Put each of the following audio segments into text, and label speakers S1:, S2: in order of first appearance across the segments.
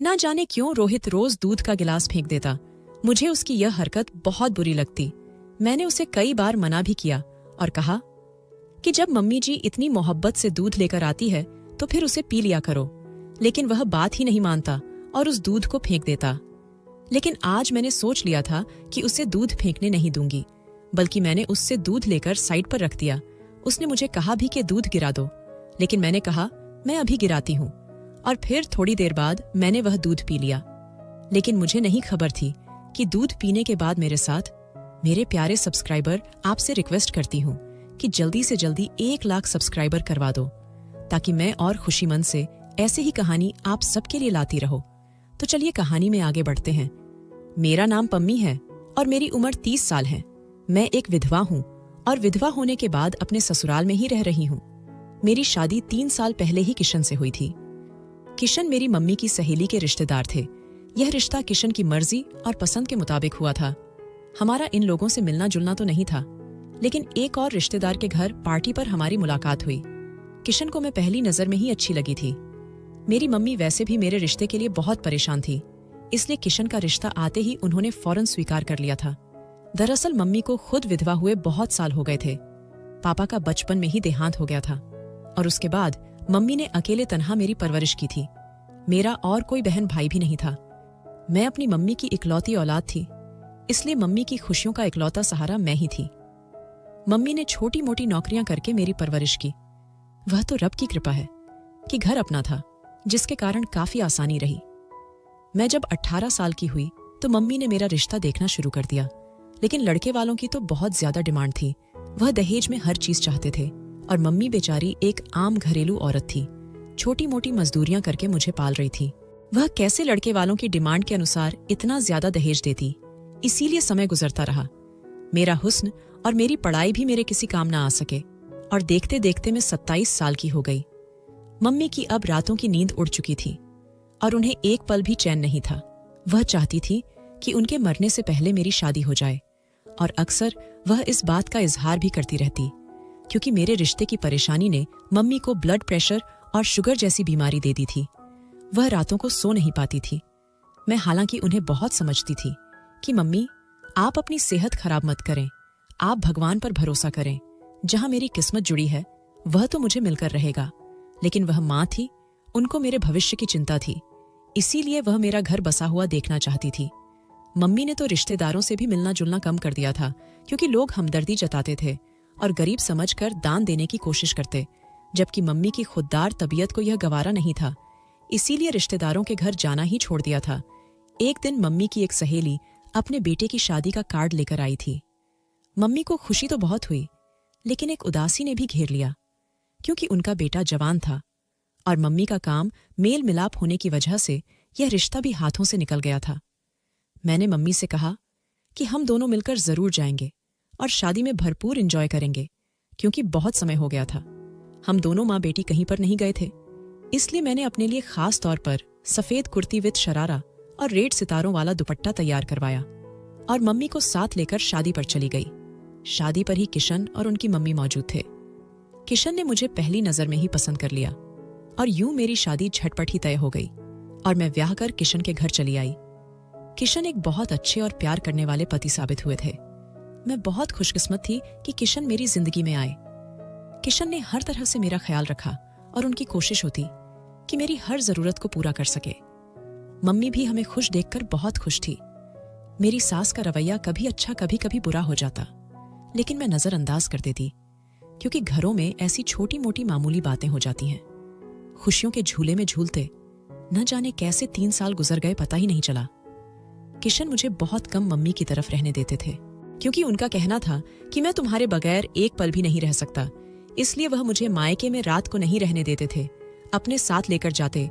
S1: ना जाने क्यों रोहित रोज दूध का गिलास फेंक देता। मुझे उसकी यह हरकत बहुत बुरी लगती। मैंने उसे कई बार मना भी किया और कहा कि जब मम्मी जी इतनी मोहब्बत से दूध लेकर आती है तो फिर उसे पी लिया करो, लेकिन वह बात ही नहीं मानता और उस दूध को फेंक देता। लेकिन आज मैंने सोच लिया था कि उसे दूध फेंकने नहीं दूंगी, बल्कि मैंने उससे दूध लेकर साइड पर रख दिया। उसने मुझे कहा भी कि दूध गिरा दो, लेकिन मैंने कहा मैं अभी गिराती हूँ, और फिर थोड़ी देर बाद मैंने वह दूध पी लिया। लेकिन मुझे नहीं खबर थी कि दूध पीने के बाद मेरे साथ मेरे प्यारे सब्सक्राइबर, आपसे रिक्वेस्ट करती हूँ कि जल्दी से जल्दी 1 लाख सब्सक्राइबर करवा दो, ताकि मैं और खुशी मन से ऐसे ही कहानी आप सबके लिए लाती रहो। तो चलिए कहानी में आगे बढ़ते हैं। मेरा नाम पम्मी है और मेरी उम्र 30 साल है। मैं एक विधवा हूँ और विधवा होने के बाद अपने ससुराल में ही रह रही हूँ। मेरी शादी 3 साल पहले ही किशन से हुई थी। किशन मेरी मम्मी की सहेली के रिश्तेदार थे। यह रिश्ता किशन की मर्जी और पसंद के मुताबिक हुआ था। हमारा इन लोगों से मिलना जुलना तो नहीं था, लेकिन एक और रिश्तेदार के घर पार्टी पर हमारी मुलाकात हुई। किशन को मैं पहली नजर में ही अच्छी लगी थी। मेरी मम्मी वैसे भी मेरे रिश्ते के लिए बहुत परेशान थी, इसलिए किशन का रिश्ता आते ही उन्होंने फौरन स्वीकार कर लिया था। दरअसल मम्मी को खुद विधवा हुए बहुत साल हो गए थे। पापा का बचपन में ही देहांत हो गया था और उसके बाद मम्मी ने अकेले तन्हा मेरी परवरिश की थी। मेरा और कोई बहन भाई भी नहीं था। मैं अपनी मम्मी की इकलौती औलाद थी, इसलिए मम्मी की खुशियों का इकलौता सहारा मैं ही थी। मम्मी ने छोटी मोटी नौकरियां करके मेरी परवरिश की। वह तो रब की कृपा है कि घर अपना था, जिसके कारण काफी आसानी रही। मैं जब 18 साल की हुई तो मम्मी ने मेरा रिश्ता देखना शुरू कर दिया, लेकिन लड़के वालों की तो बहुत ज्यादा डिमांड थी। वह दहेज में हर चीज चाहते थे और मम्मी बेचारी एक आम घरेलू औरत थी, छोटी मोटी मजदूरियां करके मुझे पाल रही थी। वह कैसे लड़के वालों की डिमांड के अनुसार इतना ज्यादा दहेज देती। इसीलिए समय गुजरता रहा। मेरा हुस्न और मेरी पढ़ाई भी मेरे किसी काम ना आ सके और देखते देखते मैं 27 साल की हो गई। मम्मी की अब रातों की नींद उड़ चुकी थी और उन्हें एक पल भी चैन नहीं था। वह चाहती थी कि उनके मरने से पहले मेरी शादी हो जाए, और अक्सर वह इस बात का इजहार भी करती रहती, क्योंकि मेरे रिश्ते की परेशानी ने मम्मी को ब्लड प्रेशर और शुगर जैसी बीमारी दे दी थी। वह रातों को सो नहीं पाती थी। मैं हालांकि उन्हें बहुत समझती थी कि मम्मी, आप अपनी सेहत खराब मत करें, आप भगवान पर भरोसा करें। जहां मेरी किस्मत जुड़ी है वह तो मुझे मिलकर रहेगा। लेकिन वह माँ थी, उनको मेरे भविष्य की चिंता थी, इसीलिए वह मेरा घर बसा हुआ देखना चाहती थी। मम्मी ने तो रिश्तेदारों से भी मिलना जुलना कम कर दिया था, क्योंकि लोग हमदर्दी जताते थे और गरीब समझकर दान देने की कोशिश करते, जबकि मम्मी की खुददार तबीयत को यह गवारा नहीं था। इसीलिए रिश्तेदारों के घर जाना ही छोड़ दिया था। एक दिन मम्मी की एक सहेली अपने बेटे की शादी का कार्ड लेकर आई थी। मम्मी को खुशी तो बहुत हुई, लेकिन एक उदासी ने भी घेर लिया, क्योंकि उनका बेटा जवान था और मम्मी का काम मेल मिलाप होने की वजह से यह रिश्ता भी हाथों से निकल गया था। मैंने मम्मी से कहा कि हम दोनों मिलकर जरूर जाएंगे और शादी में भरपूर एंजॉय करेंगे, क्योंकि बहुत समय हो गया था। हम दोनों माँ बेटी कहीं पर नहीं गए थे, इसलिए मैंने अपने लिए खास तौर पर सफेद कुर्ती विद शरारा और रेड सितारों वाला दुपट्टा तैयार करवाया और मम्मी को साथ लेकर शादी पर चली गई। शादी पर ही किशन और उनकी मम्मी मौजूद थे। किशन ने मुझे पहली नजर में ही पसंद कर लिया और यूं मेरी शादी झटपट ही तय हो गई और मैं ब्याह कर किशन के घर चली आई। किशन एक बहुत अच्छे और प्यार करने वाले पति साबित हुए थे। मैं बहुत खुशकिस्मत थी कि किशन मेरी जिंदगी में आए। किशन ने हर तरह से मेरा ख्याल रखा और उनकी कोशिश होती कि मेरी हर जरूरत को पूरा कर सके। मम्मी भी हमें खुश देखकर बहुत खुश थी। मेरी सास का रवैया कभी अच्छा कभी कभी बुरा हो जाता, लेकिन मैं नजरअंदाज कर देती, क्योंकि घरों में ऐसी छोटी मोटी मामूली बातें हो जाती हैं। खुशियों के झूले में झूलते न जाने कैसे 3 साल गुजर गए, पता ही नहीं चला। किशन मुझे बहुत कम मम्मी की तरफ रहने देते थे, क्योंकि उनका कहना था कि मैं तुम्हारे बगैर एक पल भी नहीं रह सकता। इसलिए वह मुझे मायके में रात को नहीं रहने देते थे, अपने साथ लेकर जाते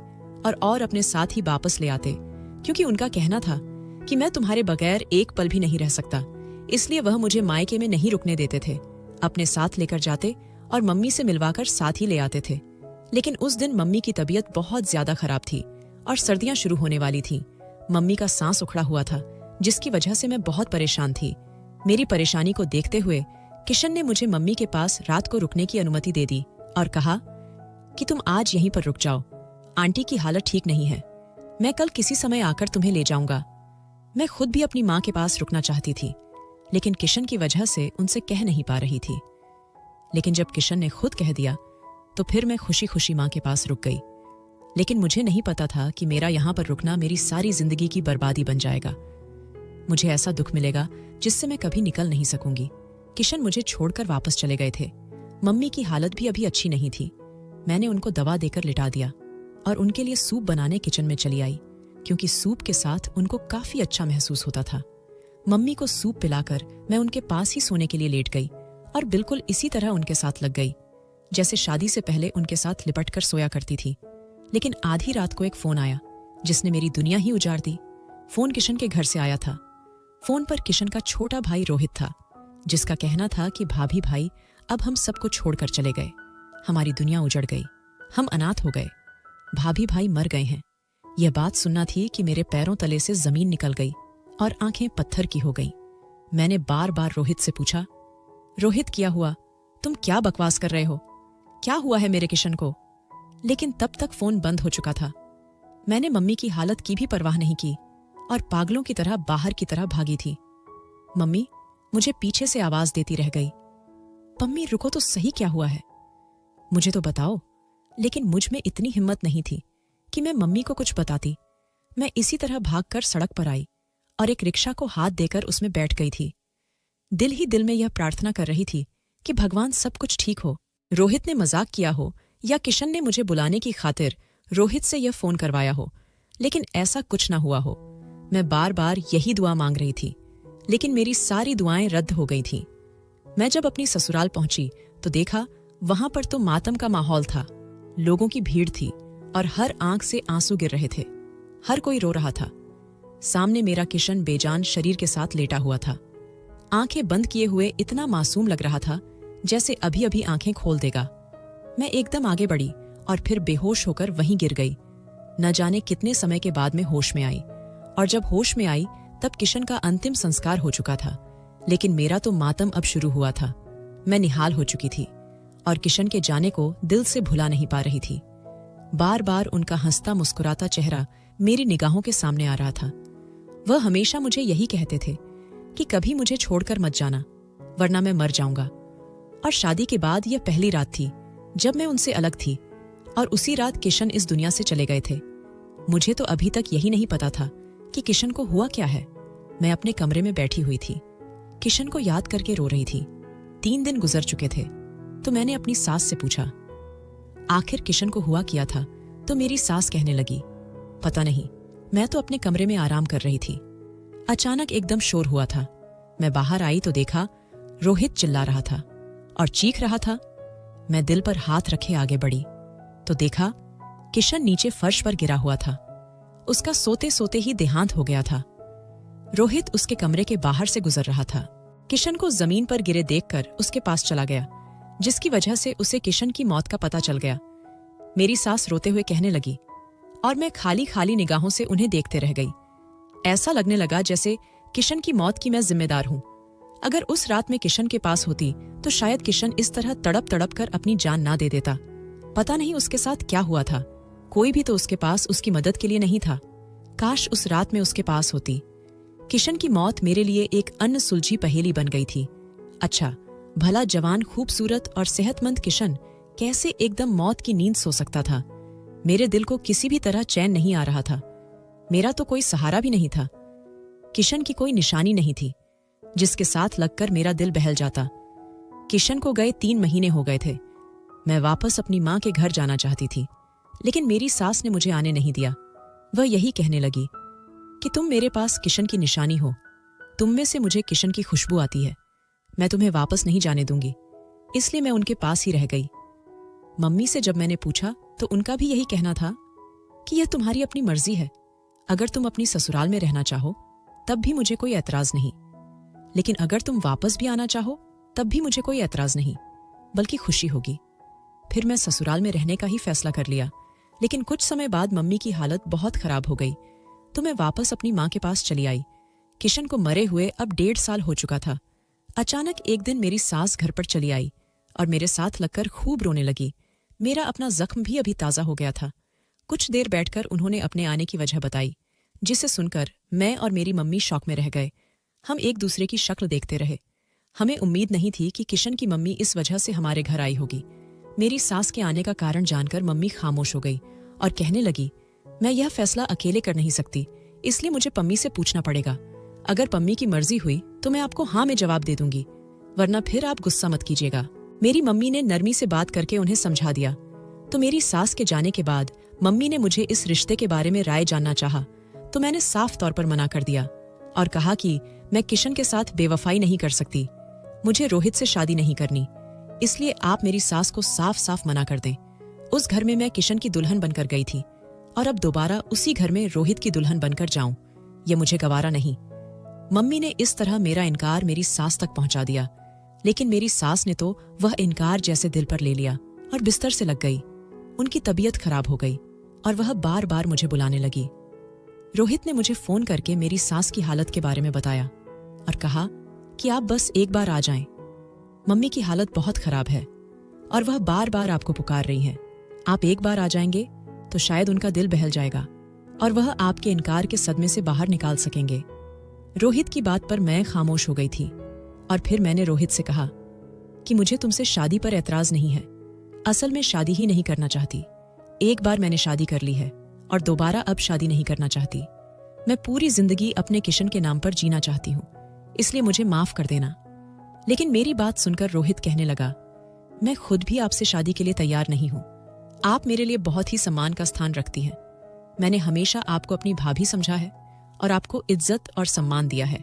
S1: और अपने साथ ही वापस ले आते, क्योंकि उनका कहना था कि मैं तुम्हारे बगैर एक पल भी नहीं रह सकता। इसलिए वह मुझे मायके में नहीं रुकने देते थे, अपने साथ लेकर जाते और मम्मी से मिलवाकर साथ ही ले आते थे। लेकिन उस दिन मम्मी की तबीयत बहुत ज्यादा खराब थी और सर्दियां शुरू होने वाली थीं। मम्मी का सांस उखड़ा हुआ था, जिसकी वजह से मैं बहुत परेशान थी। मेरी परेशानी को देखते हुए किशन ने मुझे मम्मी के पास रात को रुकने की अनुमति दे दी और कहा कि तुम आज यहीं पर रुक जाओ, आंटी की हालत ठीक नहीं है। मैं कल किसी समय आकर तुम्हें ले जाऊंगा। मैं खुद भी अपनी माँ के पास रुकना चाहती थी, लेकिन किशन की वजह से उनसे कह नहीं पा रही थी। लेकिन जब किशन ने खुद कह दिया तो फिर मैं खुशी खुशी माँ के पास रुक गई। लेकिन मुझे नहीं पता था कि मेरा यहाँ पर रुकना मेरी सारी जिंदगी की बर्बादी बन जाएगा। मुझे ऐसा दुख मिलेगा जिससे मैं कभी निकल नहीं सकूंगी। किशन मुझे छोड़कर वापस चले गए थे। मम्मी की हालत भी अभी अच्छी नहीं थी। मैंने उनको दवा देकर लिटा दिया और उनके लिए सूप बनाने किचन में चली आई, क्योंकि सूप के साथ उनको काफी अच्छा महसूस होता था। मम्मी को सूप पिलाकर मैं उनके पास ही सोने के लिए लेट गई और बिल्कुल इसी तरह उनके साथ लग गई, जैसे शादी से पहले उनके साथ लिपट कर सोया करती थी। लेकिन आधी रात को एक फोन आया जिसने मेरी दुनिया ही उजाड़ दी। फोन किशन के घर से आया था। फोन पर किशन का छोटा भाई रोहित था, जिसका कहना था कि भाभी भाई अब हम सबको छोड़कर चले गए, हमारी दुनिया उजड़ गई, हम अनाथ हो गए, भाभी भाई मर गए हैं। यह बात सुनना थी कि मेरे पैरों तले से जमीन निकल गई और आंखें पत्थर की हो गईं। मैंने बार बार रोहित से पूछा, रोहित क्या हुआ? तुम क्या बकवास कर रहे हो? क्या हुआ है मेरे किशन को? लेकिन तब तक फोन बंद हो चुका था। मैंने मम्मी की हालत की भी परवाह नहीं की और पागलों की तरह बाहर की तरह भागी थी। मम्मी मुझे पीछे से आवाज देती रह गई, पम्मी रुको तो सही, क्या हुआ है? मुझे तो बताओ। लेकिन मुझ में इतनी हिम्मत नहीं थी कि मैं मम्मी को कुछ बताती। मैं इसी तरह भागकर सड़क पर आई और एक रिक्शा को हाथ देकर उसमें बैठ गई थी। दिल ही दिल में यह प्रार्थना कर रही थी कि भगवान सब कुछ ठीक हो, रोहित ने मजाक किया हो या किशन ने मुझे बुलाने की खातिर रोहित से यह फोन करवाया हो, लेकिन ऐसा कुछ ना हुआ हो। मैं बार बार यही दुआ मांग रही थी, लेकिन मेरी सारी दुआएं रद्द हो गई थीं। मैं जब अपनी ससुराल पहुंची तो देखा वहां पर तो मातम का माहौल था। लोगों की भीड़ थी और हर आंख से आंसू गिर रहे थे। हर कोई रो रहा था। सामने मेरा किशन बेजान शरीर के साथ लेटा हुआ था। आंखें बंद किए हुए इतना मासूम लग रहा था जैसे अभी अभी आंखें खोल देगा। मैं एकदम आगे बढ़ी और फिर बेहोश होकर वहीं गिर गई। न जाने कितने समय के बाद में होश में आई, और जब होश में आई तब किशन का अंतिम संस्कार हो चुका था। लेकिन मेरा तो मातम अब शुरू हुआ था। मैं निहाल हो चुकी थी और किशन के जाने को दिल से भुला नहीं पा रही थी। बार बार उनका हंसता मुस्कुराता चेहरा मेरी निगाहों के सामने आ रहा था। वह हमेशा मुझे यही कहते थे कि कभी मुझे छोड़कर मत जाना, वरना मैं मर जाऊंगा। और शादी के बाद यह पहली रात थी जब मैं उनसे अलग थी, और उसी रात किशन इस दुनिया से चले गए थे। मुझे तो अभी तक यही नहीं पता था कि किशन को हुआ क्या है। मैं अपने कमरे में बैठी हुई थी, किशन को याद करके रो रही थी। 3 दिन गुजर चुके थे तो मैंने अपनी सास से पूछा, आखिर किशन को हुआ क्या था? तो मेरी सास कहने लगी, पता नहीं, मैं तो अपने कमरे में आराम कर रही थी। अचानक एकदम शोर हुआ था। मैं बाहर आई तो देखा रोहित चिल्ला रहा था और चीख रहा था। मैं दिल पर हाथ रखे आगे बढ़ी तो देखा किशन नीचे फर्श पर गिरा हुआ था। उसका सोते सोते ही देहांत हो गया था। रोहित उसके कमरे के बाहर से गुजर रहा था। किशन को जमीन पर गिरे देखकर उसके पास चला गया, जिसकी वजह से उसे किशन की मौत का पता चल गया। मेरी सास रोते हुए कहने लगी और मैं खाली खाली निगाहों से उन्हें देखते रह गई। ऐसा लगने लगा जैसे किशन की मौत की मैं जिम्मेदार हूं। अगर उस रात में किशन के पास होती तो शायद किशन इस तरह तड़प तड़प कर अपनी जान ना दे देता। पता नहीं उसके साथ क्या हुआ था। कोई भी तो उसके पास उसकी मदद के लिए नहीं था। काश उस रात में उसके पास होती। किशन की मौत मेरे लिए एक अनसुलझी पहेली बन गई थी। अच्छा, भला जवान खूबसूरत और सेहतमंद किशन कैसे एकदम मौत की नींद सो सकता था? मेरे दिल को किसी भी तरह चैन नहीं आ रहा था। मेरा तो कोई सहारा भी नहीं था। किशन की कोई निशानी नहीं थी जिसके साथ लगकर मेरा दिल बहल जाता। किशन को गए 3 महीने हो गए थे। मैं वापस अपनी माँ के घर जाना चाहती थी, लेकिन मेरी सास ने मुझे आने नहीं दिया। वह यही कहने लगी कि तुम मेरे पास किशन की निशानी हो, तुम में से मुझे किशन की खुशबू आती है, मैं तुम्हें वापस नहीं जाने दूंगी। इसलिए मैं उनके पास ही रह गई। मम्मी से जब मैंने पूछा तो उनका भी यही कहना था कि यह तुम्हारी अपनी मर्जी है, अगर तुम अपनी ससुराल में रहना चाहो तब भी मुझे कोई एतराज नहीं, लेकिन अगर तुम वापस भी आना चाहो तब भी मुझे कोई एतराज नहीं, बल्कि खुशी होगी। फिर मैं ससुराल में रहने का ही फैसला कर लिया। लेकिन कुछ समय बाद मम्मी की हालत बहुत खराब हो गई तो मैं वापस अपनी माँ के पास चली आई। किशन को मरे हुए अब 1.5 साल हो चुका था। अचानक एक दिन मेरी सास घर पर चली आई और मेरे साथ लगकर खूब रोने लगी। मेरा अपना जख्म भी अभी ताजा हो गया था। कुछ देर बैठकर उन्होंने अपने आने की वजह बताई, जिसे सुनकर मैं और मेरी मम्मी शॉक में रह गए। हम एक दूसरे की शक्ल देखते रहे। हमें उम्मीद नहीं थी कि किशन की मम्मी इस वजह से हमारे घर आई होगी। मेरी सास के आने का कारण जानकर मम्मी खामोश हो गई और कहने लगी, मैं यह फैसला अकेले कर नहीं सकती, इसलिए मुझे पम्मी से पूछना पड़ेगा। अगर पम्मी की मर्जी हुई तो मैं आपको हाँ में जवाब दे दूंगी, वरना फिर आप गुस्सा मत कीजिएगा। मेरी मम्मी ने नरमी से बात करके उन्हें समझा दिया। तो मेरी सास के जाने के बाद मम्मी ने मुझे इस रिश्ते के बारे में राय जानना चाहा, तो मैंने साफ तौर पर मना कर दिया और कहा कि मैं किशन के साथ बेवफाई नहीं कर सकती। मुझे रोहित से शादी नहीं करनी, इसलिए आप मेरी सास को साफ साफ मना कर दें। उस घर में मैं किशन की दुल्हन बनकर गई थी और अब दोबारा उसी घर में रोहित की दुल्हन बनकर जाऊं, यह मुझे गवारा नहीं। मम्मी ने इस तरह मेरा इनकार मेरी सास तक पहुंचा दिया, लेकिन मेरी सास ने तो वह इनकार जैसे दिल पर ले लिया और बिस्तर से लग गई। उनकी तबीयत खराब हो गई और वह बार बार मुझे बुलाने लगी। रोहित ने मुझे फोन करके मेरी सास की हालत के बारे में बताया और कहा कि आप बस एक बार आ जाएं। मम्मी की हालत बहुत खराब है और वह बार बार आपको पुकार रही हैं। आप एक बार आ जाएंगे तो शायद उनका दिल बहल जाएगा और वह आपके इनकार के सदमे से बाहर निकाल सकेंगे। रोहित की बात पर मैं खामोश हो गई थी और फिर मैंने रोहित से कहा कि मुझे तुमसे शादी पर एतराज नहीं है। असल में शादी ही नहीं करना चाहती। एक बार मैंने शादी कर ली है और दोबारा अब शादी नहीं करना चाहती। मैं पूरी जिंदगी अपने किशन के नाम पर जीना चाहती हूँ, इसलिए मुझे माफ कर देना। लेकिन मेरी बात सुनकर रोहित कहने लगा, मैं खुद भी आपसे शादी के लिए तैयार नहीं हूँ। आप मेरे लिए बहुत ही सम्मान का स्थान रखती हैं। मैंने हमेशा आपको अपनी भाभी समझा है और आपको इज्जत और सम्मान दिया है,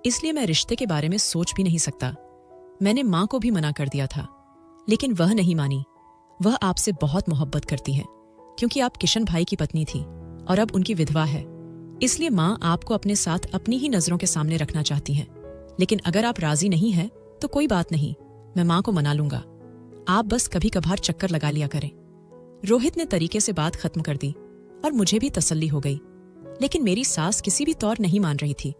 S1: इसलिए मैं रिश्ते के बारे में सोच भी नहीं सकता। मैंने माँ को भी मना कर दिया था, लेकिन वह नहीं मानी। वह आपसे बहुत मोहब्बत करती है क्योंकि आप किशन भाई की पत्नी थी और अब उनकी विधवा है, इसलिए माँ आपको अपने साथ अपनी ही नजरों के सामने रखना चाहती हैं। लेकिन अगर आप राजी नहीं हैं तो कोई बात नहीं, मैं माँ को मना लूंगा। आप बस कभी कभार चक्कर लगा लिया करें। रोहित ने तरीके से बात खत्म कर दी और मुझे भी तसल्ली हो गई। लेकिन मेरी सास किसी भी तौर नहीं मान रही थी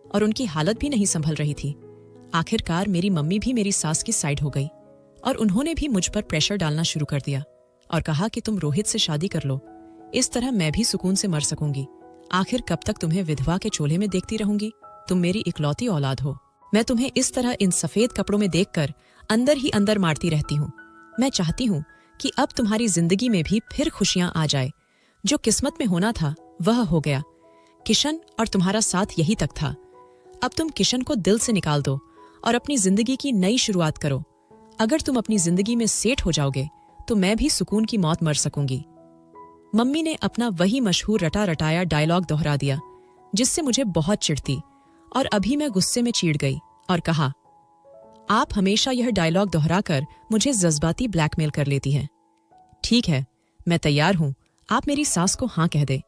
S1: और उनकी हालत भी नहीं संभल रही थी। आखिरकार मेरी मम्मी भी मेरी सास की साइड हो गई और उन्होंने भी मुझ पर प्रेशर डालना शुरू कर दिया और कहा कि तुम रोहित से शादी कर लो, इस तरह मैं भी सुकून से मर सकूंगी। आखिर कब तक तुम्हें विधवा के चोले में देखती रहूंगी? तुम मेरी इकलौती औलाद हो। मैं तुम्हें इस तरह इन सफेद कपड़ों में देखकर अंदर ही अंदर मारती रहती हूँ। मैं चाहती हूँ कि अब तुम्हारी जिंदगी में भी फिर खुशियां आ जाए। जो किस्मत में होना था वह हो गया। किशन और तुम्हारा साथ यही तक था। अब तुम किशन को दिल से निकाल दो और अपनी जिंदगी की नई शुरुआत करो। अगर तुम अपनी जिंदगी में सेट हो जाओगे तो मैं भी सुकून की मौत मर सकूंगी। मम्मी ने अपना वही मशहूर रटा रटाया डायलॉग दोहरा दिया, जिससे मुझे बहुत चिढ़ती और अभी मैं गुस्से में चीड़ गई और कहा, आप हमेशा यह डायलॉग दोहराकर मुझे जज्बाती ब्लैकमेल कर लेती हैं। ठीक है, मैं तैयार हूं, आप मेरी सास को हाँ कह दे।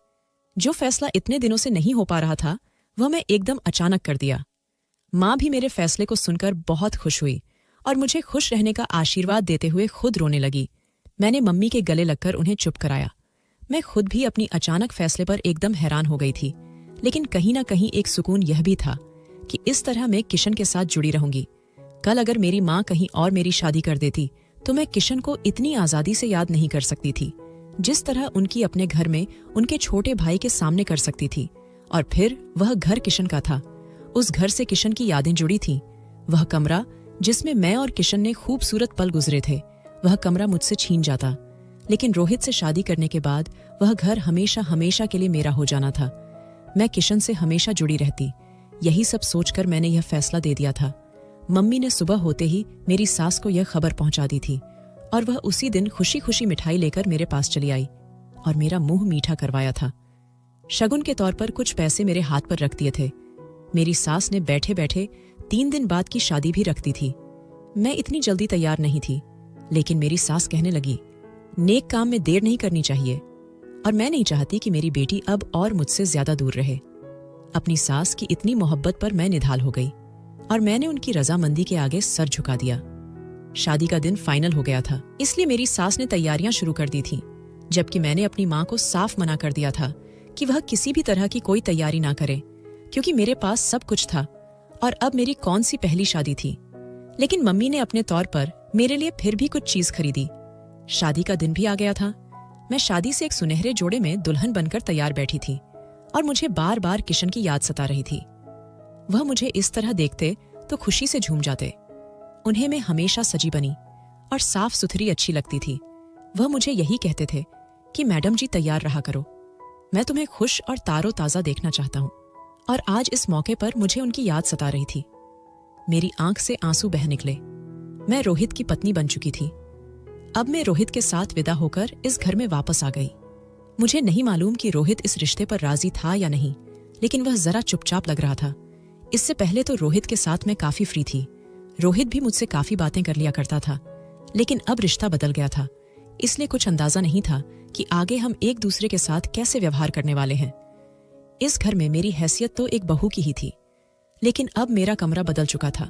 S1: जो फैसला इतने दिनों से नहीं हो पा रहा था वह मैं एकदम अचानक कर दिया। माँ भी मेरे फैसले को सुनकर बहुत खुश हुई और मुझे खुश रहने का आशीर्वाद देते हुए खुद रोने लगी। मैंने मम्मी के गले लगकर उन्हें चुप कराया। मैं खुद भी अपनी अचानक फैसले पर एकदम हैरान हो गई थी, लेकिन कहीं ना कहीं एक सुकून यह भी था कि इस तरह मैं किशन के साथ जुड़ी रहूंगी। कल अगर मेरी माँ कहीं और मेरी शादी कर देती तो मैं किशन को इतनी आजादी से याद नहीं कर सकती थी, जिस तरह उनकी अपने घर में उनके छोटे भाई के सामने कर सकती थी। और फिर वह घर किशन का था। उस घर से किशन की यादें जुड़ी थीं। वह कमरा जिसमें मैं और किशन ने खूबसूरत पल गुजरे थे, वह कमरा मुझसे छीन जाता। लेकिन रोहित से शादी करने के बाद वह घर हमेशा हमेशा के लिए मेरा हो जाना था। मैं किशन से हमेशा जुड़ी रहती। यही सब सोचकर मैंने यह फैसला दे दिया था। मम्मी ने सुबह होते ही मेरी सास को यह खबर पहुंचा दी थी और वह उसी दिन खुशी खुशी मिठाई लेकर मेरे पास चली आई और मेरा मुंह मीठा करवाया था। शगुन के तौर पर कुछ पैसे मेरे हाथ पर रख दिए थे। मेरी सास ने बैठे बैठे 3 दिन बाद की शादी भी रख दी थी। मैं इतनी जल्दी तैयार नहीं थी, लेकिन मेरी सास कहने लगी, नेक काम में देर नहीं करनी चाहिए और मैं नहीं चाहती कि मेरी बेटी अब और मुझसे ज्यादा दूर रहे। अपनी सास की इतनी मोहब्बत पर मैं निढाल हो गई और मैंने उनकी रजामंदी के आगे सर झुका दिया। शादी का दिन फाइनल हो गया था, इसलिए मेरी सास ने तैयारियां शुरू कर दी थी, जबकि मैंने अपनी माँ को साफ मना कर दिया था कि वह किसी भी तरह की कोई तैयारी ना करे, क्योंकि मेरे पास सब कुछ था और अब मेरी कौन सी पहली शादी थी। लेकिन मम्मी ने अपने तौर पर मेरे लिए फिर भी कुछ चीज खरीदी। शादी का दिन भी आ गया था। मैं शादी से एक सुनहरे जोड़े में दुल्हन बनकर तैयार बैठी थी और मुझे बार बार किशन की याद सता रही थी। वह मुझे इस तरह देखते तो खुशी से झूम जाते। उन्हें मैं हमेशा सजी बनी और साफ सुथरी अच्छी लगती थी। वह मुझे यही कहते थे कि मैडम जी तैयार रहा करो, मैं तुम्हें खुश और तारो ताज़ा देखना चाहता हूँ। और आज इस मौके पर मुझे उनकी याद सता रही थी। मेरी आंख से आंसू बह निकले। मैं रोहित की पत्नी बन चुकी थी। अब मैं रोहित के साथ विदा होकर इस घर में वापस आ गई। मुझे नहीं मालूम कि रोहित इस रिश्ते पर राजी था या नहीं, लेकिन वह जरा चुपचाप लग रहा था। इससे पहले तो रोहित के साथ मैं काफी फ्री थी। रोहित भी मुझसे काफी बातें कर लिया करता था, लेकिन अब रिश्ता बदल गया था, इसलिए कुछ अंदाजा नहीं था कि आगे हम एक दूसरे के साथ कैसे व्यवहार करने वाले हैं। इस घर में मेरी हैसियत तो एक बहू की ही थी, लेकिन अब मेरा कमरा बदल चुका था।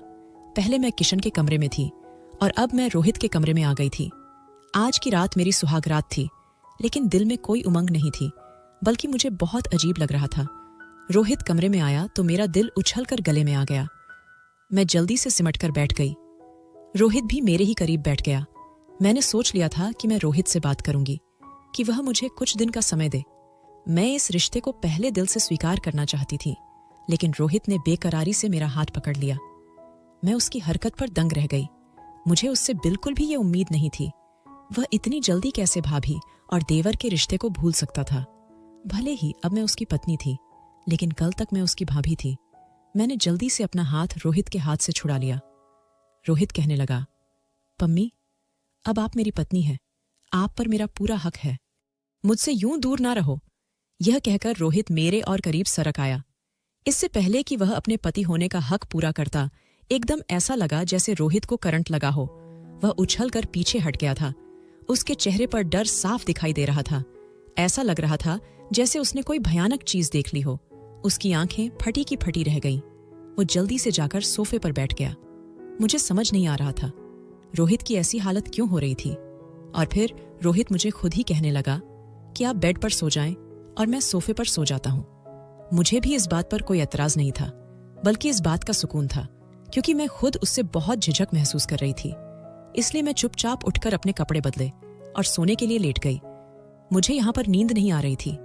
S1: पहले मैं किशन के कमरे में थी और अब मैं रोहित के कमरे में आ गई थी। आज की रात मेरी सुहाग रात थी, लेकिन दिल में कोई उमंग नहीं थी, बल्कि मुझे बहुत अजीब लग रहा था। रोहित कमरे में आया तो मेरा दिल उछलकर गले में आ गया। मैं जल्दी से सिमट कर बैठ गई। रोहित भी मेरे ही करीब बैठ गया। मैंने सोच लिया था कि मैं रोहित से बात करूंगी, कि वह मुझे कुछ दिन का समय दे। मैं इस रिश्ते को पहले दिल से स्वीकार करना चाहती थी, लेकिन रोहित ने बेकरारी से मेरा हाथ पकड़ लिया। मैं उसकी हरकत पर दंग रह गई। मुझे उससे बिल्कुल भी ये उम्मीद नहीं थी। वह इतनी जल्दी कैसे भाभी और देवर के रिश्ते को भूल सकता था। भले ही अब मैं उसकी पत्नी थी, लेकिन कल तक मैं उसकी भाभी थी। मैंने जल्दी से अपना हाथ रोहित के हाथ से छुड़ा लिया। रोहित कहने लगा, पम्मी, अब आप मेरी पत्नी हैं, आप पर मेरा पूरा हक है, मुझसे यूं दूर ना रहो। यह कहकर रोहित मेरे और करीब सरक आया। इससे पहले कि वह अपने पति होने का हक पूरा करता, एकदम ऐसा लगा जैसे रोहित को करंट लगा हो। वह उछलकर पीछे हट गया था। उसके चेहरे पर डर साफ दिखाई दे रहा था। ऐसा लग रहा था जैसे उसने कोई भयानक चीज देख ली हो। उसकी आंखें फटी की फटी रह गईं। वो जल्दी से जाकर सोफे पर बैठ गया। मुझे समझ नहीं आ रहा था रोहित की ऐसी हालत क्यों हो रही थी। और फिर रोहित मुझे खुद ही कहने लगा कि आप बेड पर सो जाएं और मैं सोफे पर सो जाता हूं। मुझे भी इस बात पर कोई एतराज नहीं था, बल्कि इस बात का सुकून था, क्योंकि मैं खुद उससे बहुत झिझक महसूस कर रही थी। इसलिए मैं चुपचाप उठकर अपने कपड़े बदले और सोने के लिए लेट गई। मुझे यहाँ पर नींद नहीं आ रही थी।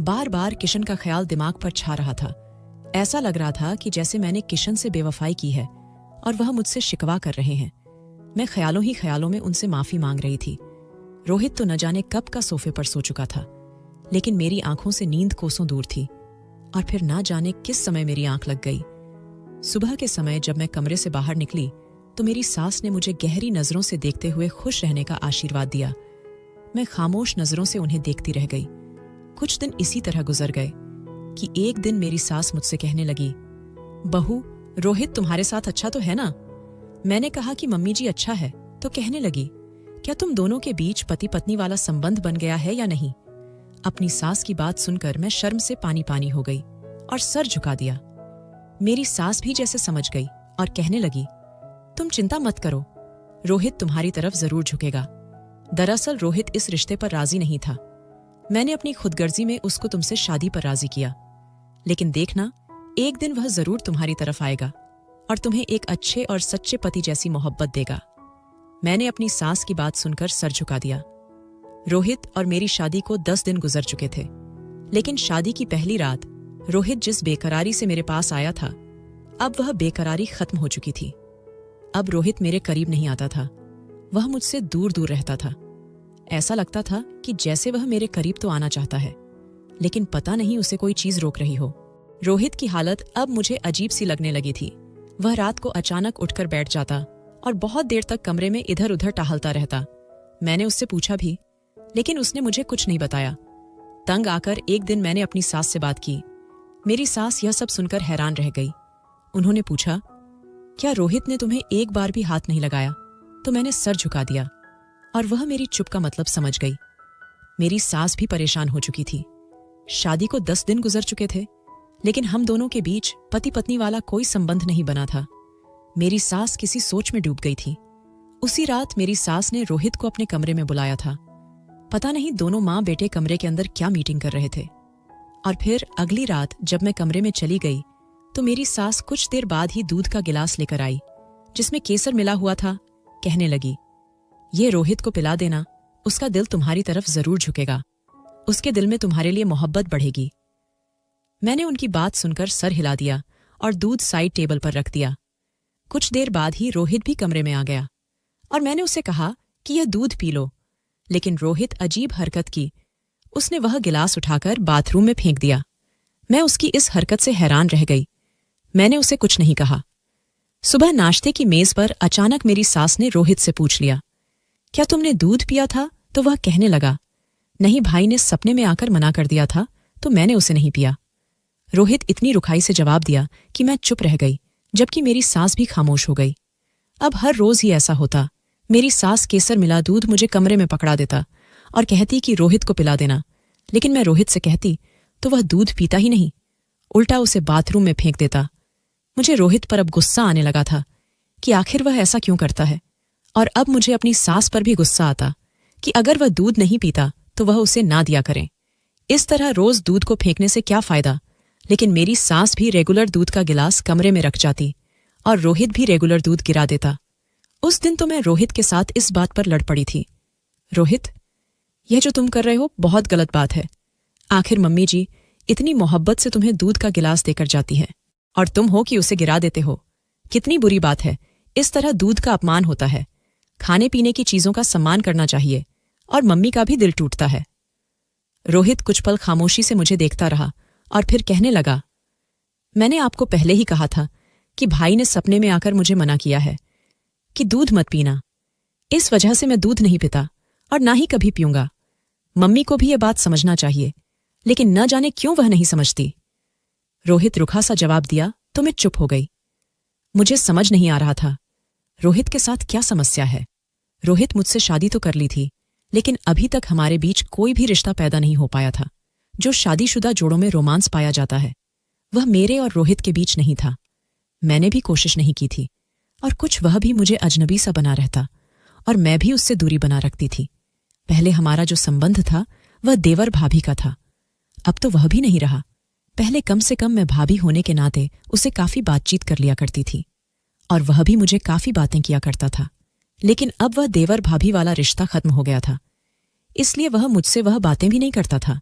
S1: बार बार किशन का ख्याल दिमाग पर छा रहा था। ऐसा लग रहा था कि जैसे मैंने किशन से बेवफाई की है और वह मुझसे शिकवा कर रहे हैं। मैं ख्यालों ही ख्यालों में उनसे माफी मांग रही थी। रोहित तो न जाने कब का सोफे पर सो चुका था, लेकिन मेरी आंखों से नींद कोसों दूर थी। और फिर ना जाने किस समय मेरी आंख लग गई। सुबह के समय जब मैं कमरे से बाहर निकली तो मेरी सास ने मुझे गहरी नजरों से देखते हुए खुश रहने का आशीर्वाद दिया। मैं खामोश नजरों से उन्हें देखती रह गई। कुछ दिन इसी तरह गुजर गए कि एक दिन मेरी सास मुझसे कहने लगी, बहू, रोहित तुम्हारे साथ अच्छा तो है ना? मैंने कहा कि मम्मी जी अच्छा है। तो कहने लगी, क्या तुम दोनों के बीच पति पत्नी वाला संबंध बन गया है या नहीं? अपनी सास की बात सुनकर मैं शर्म से पानी पानी हो गई और सर झुका दिया। मेरी सास भी जैसे समझ गई और कहने लगी, तुम चिंता मत करो, रोहित तुम्हारी तरफ जरूर झुकेगा। दरअसल रोहित इस रिश्ते पर राजी नहीं था। मैंने अपनी खुदगर्जी में उसको तुमसे शादी पर राजी किया, लेकिन देखना, एक दिन वह जरूर तुम्हारी तरफ आएगा और तुम्हें एक अच्छे और सच्चे पति जैसी मोहब्बत देगा। मैंने अपनी सास की बात सुनकर सर झुका दिया। रोहित और मेरी शादी को 10 दिन गुजर चुके थे, लेकिन शादी की पहली रात रोहित जिस बेकरारी से मेरे पास आया था, अब वह बेकरारी खत्म हो चुकी थी। अब रोहित मेरे करीब नहीं आता था, वह मुझसे दूर दूर रहता था। ऐसा लगता था कि जैसे वह मेरे करीब तो आना चाहता है, लेकिन पता नहीं उसे कोई चीज रोक रही हो। रोहित की हालत अब मुझे अजीब सी लगने लगी थी। वह रात को अचानक उठकर बैठ जाता और बहुत देर तक कमरे में इधर उधर टहलता रहता। मैंने उससे पूछा भी, लेकिन उसने मुझे कुछ नहीं बताया। तंग आकर एक दिन मैंने अपनी सास से बात की। मेरी सास यह सब सुनकर हैरान रह गई। उन्होंने पूछा, क्या रोहित ने तुम्हें एक बार भी हाथ नहीं लगाया? तो मैंने सर झुका दिया और वह मेरी चुप का मतलब समझ गई। मेरी सास भी परेशान हो चुकी थी। शादी को 10 दिन गुजर चुके थे, लेकिन हम दोनों के बीच पति पत्नी वाला कोई संबंध नहीं बना था। मेरी सास किसी सोच में डूब गई थी। उसी रात मेरी सास ने रोहित को अपने कमरे में बुलाया था। पता नहीं दोनों माँ बेटे कमरे के अंदर क्या मीटिंग कर रहे थे। और फिर अगली रात जब मैं कमरे में चली गई तो मेरी सास कुछ देर बाद ही दूध का गिलास लेकर आई, जिसमें केसर मिला हुआ था। कहने लगी, ये रोहित को पिला देना, उसका दिल तुम्हारी तरफ जरूर झुकेगा। उसके दिल में तुम्हारे लिए मोहब्बत बढ़ेगी। मैंने उनकी बात सुनकर सर हिला दिया और दूध साइड टेबल पर रख दिया। कुछ देर बाद ही रोहित भी कमरे में आ गया और मैंने उसे कहा कि यह दूध पी लो, लेकिन रोहित अजीब हरकत की। उसने वह गिलास उठाकर बाथरूम में फेंक दिया। मैं उसकी इस हरकत से हैरान रह गई। मैंने उसे कुछ नहीं कहा। सुबह नाश्ते की मेज पर अचानक मेरी सास ने रोहित से पूछ लिया, क्या तुमने दूध पिया था? तो वह कहने लगा, नहीं, भाई ने सपने में आकर मना कर दिया था तो मैंने उसे नहीं पिया। रोहित इतनी रुखाई से जवाब दिया कि मैं चुप रह गई, जबकि मेरी सास भी खामोश हो गई। अब हर रोज ही ऐसा होता। मेरी सास केसर मिला दूध मुझे कमरे में पकड़ा देता और कहती कि रोहित को पिला देना, लेकिन मैं रोहित से कहती तो वह दूध पीता ही नहीं, उल्टा उसे बाथरूम में फेंक देता। मुझे रोहित पर अब गुस्सा आने लगा था कि आखिर वह ऐसा क्यों करता है, और अब मुझे अपनी सास पर भी गुस्सा आता कि अगर वह दूध नहीं पीता तो वह उसे ना दिया करें। इस तरह रोज दूध को फेंकने से क्या फायदा। लेकिन मेरी सास भी रेगुलर दूध का गिलास कमरे में रख जाती और रोहित भी रेगुलर दूध गिरा देता। उस दिन तो मैं रोहित के साथ इस बात पर लड़ पड़ी थी। रोहित, यह जो तुम कर रहे हो बहुत गलत बात है। आखिर मम्मी जी इतनी मोहब्बत से तुम्हें दूध का गिलास देकर जाती हैं और तुम हो कि उसे गिरा देते हो। कितनी बुरी बात है। इस तरह दूध का अपमान होता है। खाने पीने की चीजों का सम्मान करना चाहिए और मम्मी का भी दिल टूटता है। रोहित कुछ पल खामोशी से मुझे देखता रहा और फिर कहने लगा, मैंने आपको पहले ही कहा था कि भाई ने सपने में आकर मुझे मना किया है कि दूध मत पीना। इस वजह से मैं दूध नहीं पीता और ना ही कभी पीऊंगा। मम्मी को भी यह बात समझना चाहिए, लेकिन न जाने क्यों वह नहीं समझती। रोहित रुखा सा जवाब दिया तो मैं चुप हो गई। मुझे समझ नहीं आ रहा था रोहित के साथ क्या समस्या है। रोहित मुझसे शादी तो कर ली थी, लेकिन अभी तक हमारे बीच कोई भी रिश्ता पैदा नहीं हो पाया था। जो शादीशुदा जोड़ों में रोमांस पाया जाता है वह मेरे और रोहित के बीच नहीं था। मैंने भी कोशिश नहीं की थी और कुछ वह भी मुझे अजनबी सा बना रहता और मैं भी उससे दूरी बना रखती थी। पहले हमारा जो संबंध था वह देवर भाभी का था, अब तो वह भी नहीं रहा। पहले कम से कम मैं भाभी होने के नाते उसे काफी बातचीत कर लिया करती थी और वह भी मुझे काफी बातें किया करता था, लेकिन अब वह देवर भाभी वाला रिश्ता खत्म हो गया था, इसलिए वह मुझसे वह बातें भी नहीं करता था।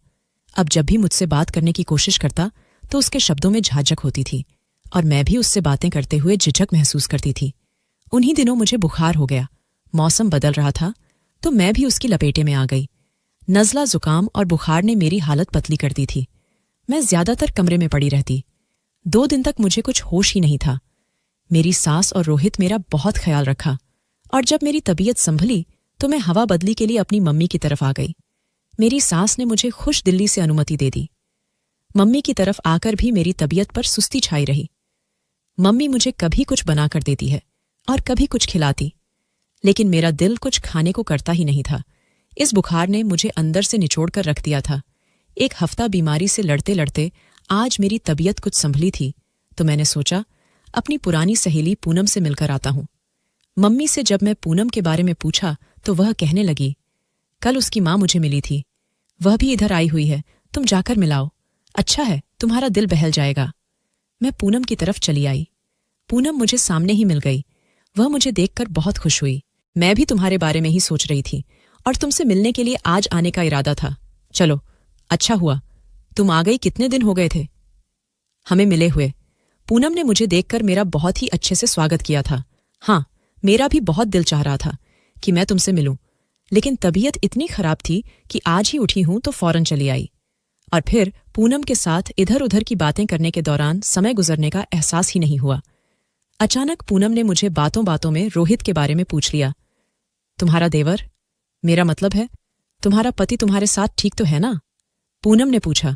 S1: अब जब भी मुझसे बात करने की कोशिश करता तो उसके शब्दों में झाझक होती थी और मैं भी उससे बातें करते हुए झिझक महसूस करती थी। उन्हीं दिनों मुझे बुखार हो गया। मौसम बदल रहा था तो मैं भी उसकी लपेटे में आ गई। नज़ला, जुकाम और बुखार ने मेरी हालत पतली कर दी थी। मैं ज्यादातर कमरे में पड़ी रहती। 2 दिन तक मुझे कुछ होश ही नहीं था। मेरी सास और रोहित मेरा बहुत ख्याल रखा और जब मेरी तबीयत संभली तो मैं हवा बदली के लिए अपनी मम्मी की तरफ आ गई। मेरी सास ने मुझे खुश दिल्ली से अनुमति दे दी। मम्मी की तरफ आकर भी मेरी तबीयत पर सुस्ती छाई रही। मम्मी मुझे कभी कुछ बना कर देती है और कभी कुछ खिलाती, लेकिन मेरा दिल कुछ खाने को करता ही नहीं था। इस बुखार ने मुझे अंदर से निचोड़ कर रख दिया था। 1 हफ्ता बीमारी से लड़ते लड़ते आज मेरी तबीयत कुछ संभली थी तो मैंने सोचा अपनी पुरानी सहेली पूनम से मिलकर आता हूं। मम्मी से जब मैं पूनम के बारे में पूछा तो वह कहने लगी, कल उसकी माँ मुझे मिली थी, वह भी इधर आई हुई है, तुम जाकर मिलाओ, अच्छा है, तुम्हारा दिल बहल जाएगा। मैं पूनम की तरफ चली आई। पूनम मुझे सामने ही मिल गई। वह मुझे देखकर बहुत खुश हुई। मैं भी तुम्हारे बारे में ही सोच रही थी और तुमसे मिलने के लिए आज आने का इरादा था। चलो, अच्छा हुआ तुम आ गई। कितने दिन हो गए थे हमें मिले हुए। पूनम ने मुझे देखकर मेरा बहुत ही अच्छे से स्वागत किया था। हाँ, मेरा भी बहुत दिल चाह रहा था कि मैं तुमसे मिलूं, लेकिन तबीयत इतनी खराब थी कि आज ही उठी हूं तो फौरन चली आई। और फिर पूनम के साथ इधर उधर की बातें करने के दौरान समय गुजरने का एहसास ही नहीं हुआ। अचानक पूनम ने मुझे बातों बातों में रोहित के बारे में पूछ लिया, तुम्हारा देवर, मेरा मतलब है तुम्हारा पति तुम्हारे साथ ठीक तो है ना? पूनम ने पूछा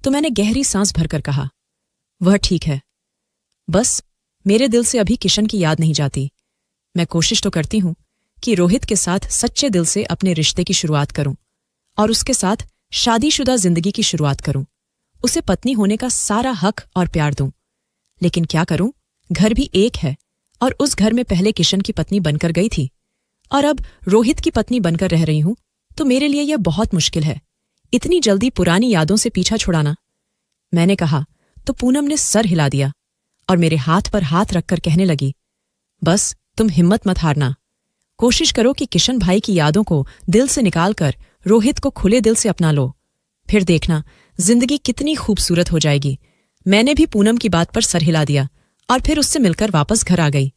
S1: तो मैंने गहरी सांस भरकर कहा, वह ठीक है, बस मेरे दिल से अभी किशन की याद नहीं जाती। मैं कोशिश तो करती हूं कि रोहित के साथ सच्चे दिल से अपने रिश्ते की शुरुआत करूं और उसके साथ शादीशुदा जिंदगी की शुरुआत करूं, उसे पत्नी होने का सारा हक और प्यार दूं। लेकिन क्या करूं, घर भी एक है और उस घर में पहले किशन की पत्नी बनकर गई थी और अब रोहित की पत्नी बनकर रह रही हूं, तो मेरे लिए यह बहुत मुश्किल है, इतनी जल्दी पुरानी यादों से पीछा छुड़ाना। मैंने कहा तो पूनम ने सर हिला दिया और मेरे हाथ पर हाथ रखकर कहने लगी, बस तुम हिम्मत मत हारना, कोशिश करो कि किशन भाई की यादों को दिल से निकालकर रोहित को खुले दिल से अपना लो। फिर देखना जिंदगी कितनी खूबसूरत हो जाएगी। मैंने भी पूनम की बात पर सर हिला दिया और फिर उससे मिलकर वापस घर आ गई।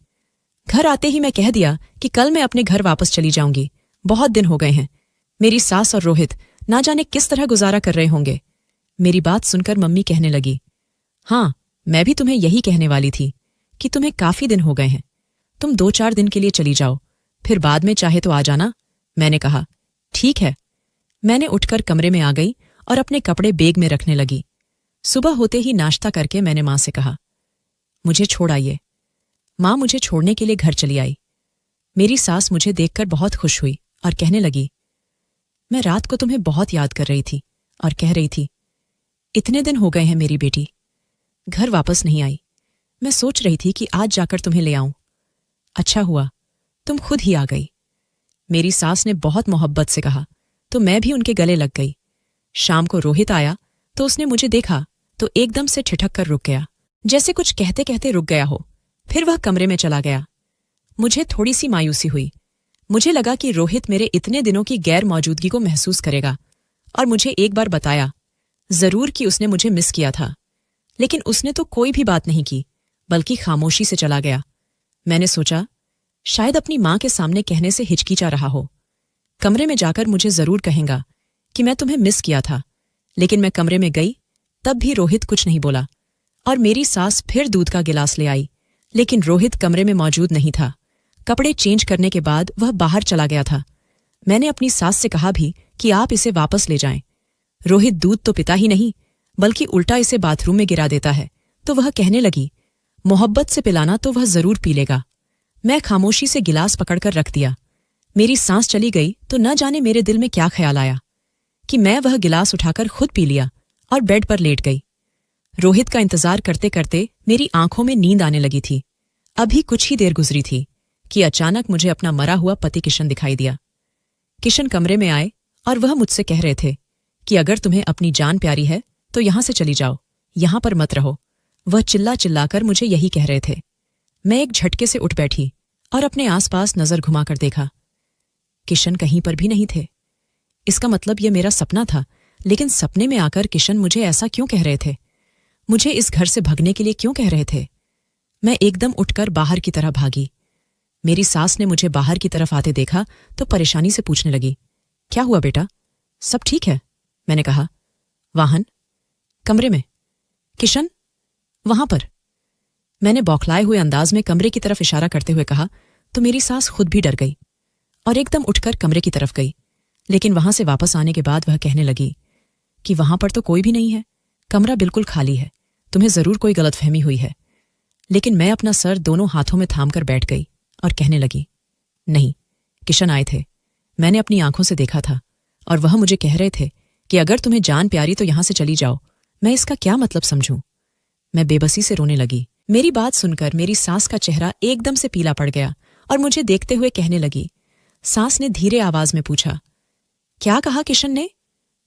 S1: घर आते ही मैं कह दिया कि कल मैं अपने घर वापस चली जाऊंगी। बहुत दिन हो गए हैं। मेरी सास और रोहित ना जाने किस तरह गुजारा कर रहे होंगे। मेरी बात सुनकर मम्मी कहने लगी, हाँ, मैं भी तुम्हें यही कहने वाली थी कि तुम्हें काफी दिन हो गए हैं। तुम 2-4 दिन के लिए चली जाओ, फिर बाद में चाहे तो आ जाना। मैंने कहा, ठीक है। मैंने उठकर कमरे में आ गई और अपने कपड़े बैग में रखने लगी। सुबह होते ही नाश्ता करके मैंने माँ से कहा, मुझे छोड़ आइए। माँ मुझे छोड़ने के लिए घर चली आई। मेरी सास मुझे देखकर बहुत खुश हुई और कहने लगी, मैं रात को तुम्हें बहुत याद कर रही थी और कह रही थी, इतने दिन हो गए हैं मेरी बेटी, घर वापस नहीं आई। मैं सोच रही थी कि आज जाकर तुम्हें ले आऊं। अच्छा हुआ तुम खुद ही आ गई। मेरी सास ने बहुत मोहब्बत से कहा तो मैं भी उनके गले लग गई। शाम को रोहित आया तो उसने मुझे देखा तो एकदम से ठिठक कर रुक गया, जैसे कुछ कहते कहते रुक गया हो। फिर वह कमरे में चला गया। मुझे थोड़ी सी मायूसी हुई। मुझे लगा कि रोहित मेरे इतने दिनों की गैर मौजूदगी को महसूस करेगा और मुझे एक बार बताया जरूर कि उसने मुझे मिस किया था। लेकिन उसने तो कोई भी बात नहीं की, बल्कि खामोशी से चला गया। मैंने सोचा शायद अपनी माँ के सामने कहने से हिचकिचा रहा हो। कमरे में जाकर मुझे जरूर कहेगा कि मैं तुम्हें मिस किया था। लेकिन मैं कमरे में गई तब भी रोहित कुछ नहीं बोला और मेरी सास फिर दूध का गिलास ले आई। लेकिन रोहित कमरे में मौजूद नहीं था। कपड़े चेंज करने के बाद वह बाहर चला गया था। मैंने अपनी सास से कहा भी कि आप इसे वापस ले जाएं। रोहित दूध तो पिता ही नहीं बल्कि उल्टा इसे बाथरूम में गिरा देता है। तो वह कहने लगी, मोहब्बत से पिलाना तो वह जरूर पी लेगा। मैं खामोशी से गिलास पकड़कर रख दिया। मेरी सांस चली गई तो न जाने मेरे दिल में क्या ख्याल आया कि मैं वह गिलास उठाकर खुद पी लिया और बेड पर लेट गई। रोहित का इंतजार करते करते मेरी आंखों में नींद आने लगी थी। अभी कुछ ही देर गुजरी थी कि अचानक मुझे अपना मरा हुआ पति किशन दिखाई दिया। किशन कमरे में आए और वह मुझसे कह रहे थे कि अगर तुम्हें अपनी जान प्यारी है तो यहां से चली जाओ, यहां पर मत रहो। वह चिल्ला चिल्लाकर मुझे यही कह रहे थे। मैं एक झटके से उठ बैठी और अपने आसपास नजर घुमाकर देखा। किशन कहीं पर भी नहीं थे। इसका मतलब यह मेरा सपना था, लेकिन सपने में आकर किशन मुझे ऐसा क्यों कह रहे थे? मुझे इस घर से भगने के लिए क्यों कह रहे थे? मैं एकदम उठकर बाहर की तरह भागी। मेरी सास ने मुझे बाहर की तरफ आते देखा तो परेशानी से पूछने लगी, क्या हुआ बेटा, सब ठीक है? मैंने कहा, वाहन कमरे में, किशन वहां पर। मैंने बौखलाए हुए अंदाज में कमरे की तरफ इशारा करते हुए कहा तो मेरी सास खुद भी डर गई और एकदम उठकर कमरे की तरफ गई। लेकिन वहां से वापस आने के बाद वह कहने लगी कि वहां पर तो कोई भी नहीं है, कमरा बिल्कुल खाली है, तुम्हें जरूर कोई गलतफहमी हुई है। लेकिन मैं अपना सर दोनों हाथों में थामकर बैठ गई और कहने लगी, नहीं, किशन आए थे, मैंने अपनी आंखों से देखा था और वह मुझे कह रहे थे कि अगर तुम्हें जान प्यारी तो यहां से चली जाओ। मैं इसका क्या मतलब समझूं? मैं बेबसी से रोने लगी। मेरी बात सुनकर मेरी सास का चेहरा एकदम से पीला पड़ गया और मुझे देखते हुए कहने लगी। सास ने धीरे आवाज में पूछा, क्या कहा किशन ने?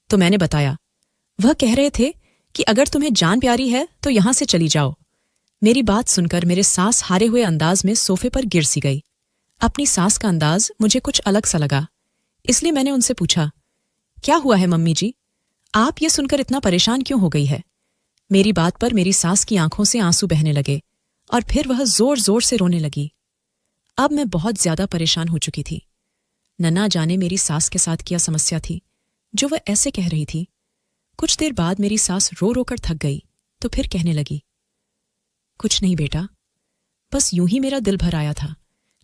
S1: तो मैंने बताया। वह कह रहे थे कि अगर तुम्हें जान प्यारी है तो यहां से चली जाओ। मेरी बात सुनकर मेरे सास हारे हुए अंदाज में सोफे पर गिर सी गई। अपनी सास का अंदाज मुझे कुछ अलग सा लगा, इसलिए मैंने उनसे पूछा, क्या हुआ है मम्मी जी, आप ये सुनकर इतना परेशान क्यों हो गई है? मेरी बात पर मेरी सास की आंखों से आंसू बहने लगे और फिर वह जोर जोर से रोने लगी। अब मैं बहुत ज्यादा परेशान हो चुकी थी। ना जाने मेरी सास के साथ क्या समस्या थी जो वह ऐसे कह रही थी। कुछ देर बाद मेरी सास रो रो कर थक गई तो फिर कहने लगी, कुछ नहीं बेटा, बस यूं ही मेरा दिल भर आया था।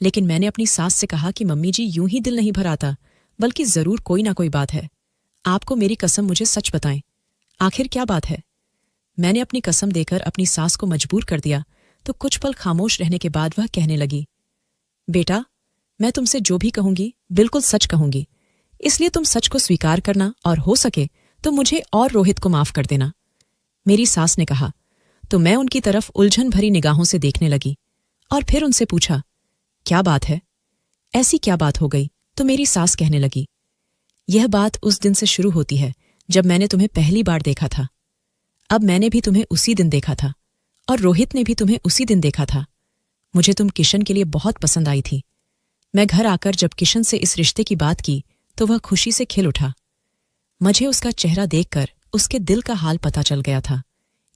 S1: लेकिन मैंने अपनी सास से कहा कि मम्मी जी यूं ही दिल नहीं भर आता, बल्कि जरूर कोई ना कोई बात है। आपको मेरी कसम मुझे सच बताएं, आखिर क्या बात है? मैंने अपनी कसम देकर अपनी सास को मजबूर कर दिया तो कुछ पल खामोश रहने के बाद वह कहने लगी, बेटा, मैं तुमसे जो भी कहूंगी बिल्कुल सच कहूंगी, इसलिए तुम सच को स्वीकार करना और हो सके तो मुझे और रोहित को माफ कर देना। मेरी सास ने कहा तो मैं उनकी तरफ उलझन भरी निगाहों से देखने लगी और फिर उनसे पूछा, क्या बात है? ऐसी क्या बात हो गई? तो मेरी सास कहने लगी, यह बात उस दिन से शुरू होती है जब मैंने तुम्हें पहली बार देखा था। अब मैंने भी तुम्हें उसी दिन देखा था और रोहित ने भी तुम्हें उसी दिन देखा था। मुझे तुम किशन के लिए बहुत पसंद आई थी। मैं घर आकर जब किशन से इस रिश्ते की बात की तो वह खुशी से खिल उठा। मुझे उसका चेहरा देखकर उसके दिल का हाल पता चल गया था।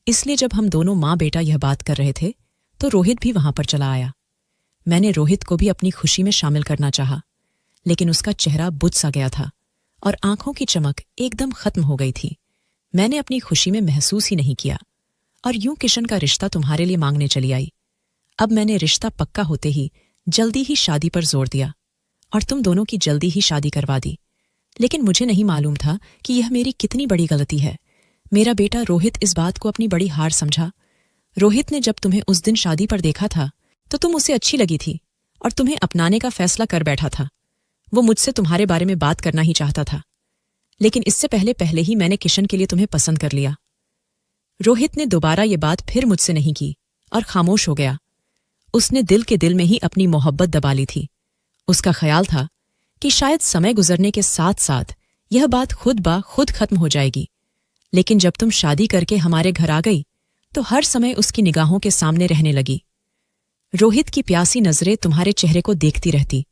S1: इसलिए जब हम दोनों माँ बेटा यह बात कर रहे थे तो रोहित भी वहां पर चला आया। मैंने रोहित को भी अपनी खुशी में शामिल करना चाहा, लेकिन उसका चेहरा बुझ सा गया था और आंखों की चमक एकदम खत्म हो गई थी। मैंने अपनी खुशी में महसूस ही नहीं किया और यूं किशन का रिश्ता तुम्हारे लिए मांगने चली आई। अब मैंने रिश्ता पक्का होते ही जल्दी ही शादी पर जोर दिया और तुम दोनों की जल्दी ही शादी करवा दी। लेकिन मुझे नहीं मालूम था कि यह मेरी कितनी बड़ी गलती है। मेरा बेटा रोहित इस बात को अपनी बड़ी हार समझा। रोहित ने जब तुम्हें उस दिन शादी पर देखा था तो तुम उसे अच्छी लगी थी और तुम्हें अपनाने का फैसला कर बैठा था। वो मुझसे तुम्हारे बारे में बात करना ही चाहता था, लेकिन इससे पहले ही मैंने किशन के लिए तुम्हें पसंद कर लिया। रोहित ने दोबारा ये बात फिर मुझसे नहीं की और खामोश हो गया। उसने दिल के दिल में ही अपनी मोहब्बत दबा ली थी। उसका ख्याल था कि शायद समय गुजरने के साथ साथ यह बात खुद ब खुद खत्म हो जाएगी। लेकिन जब तुम शादी करके हमारे घर आ गई तो हर समय उसकी निगाहों के सामने रहने लगी। रोहित की प्यासी नजरें तुम्हारे चेहरे को देखती रहती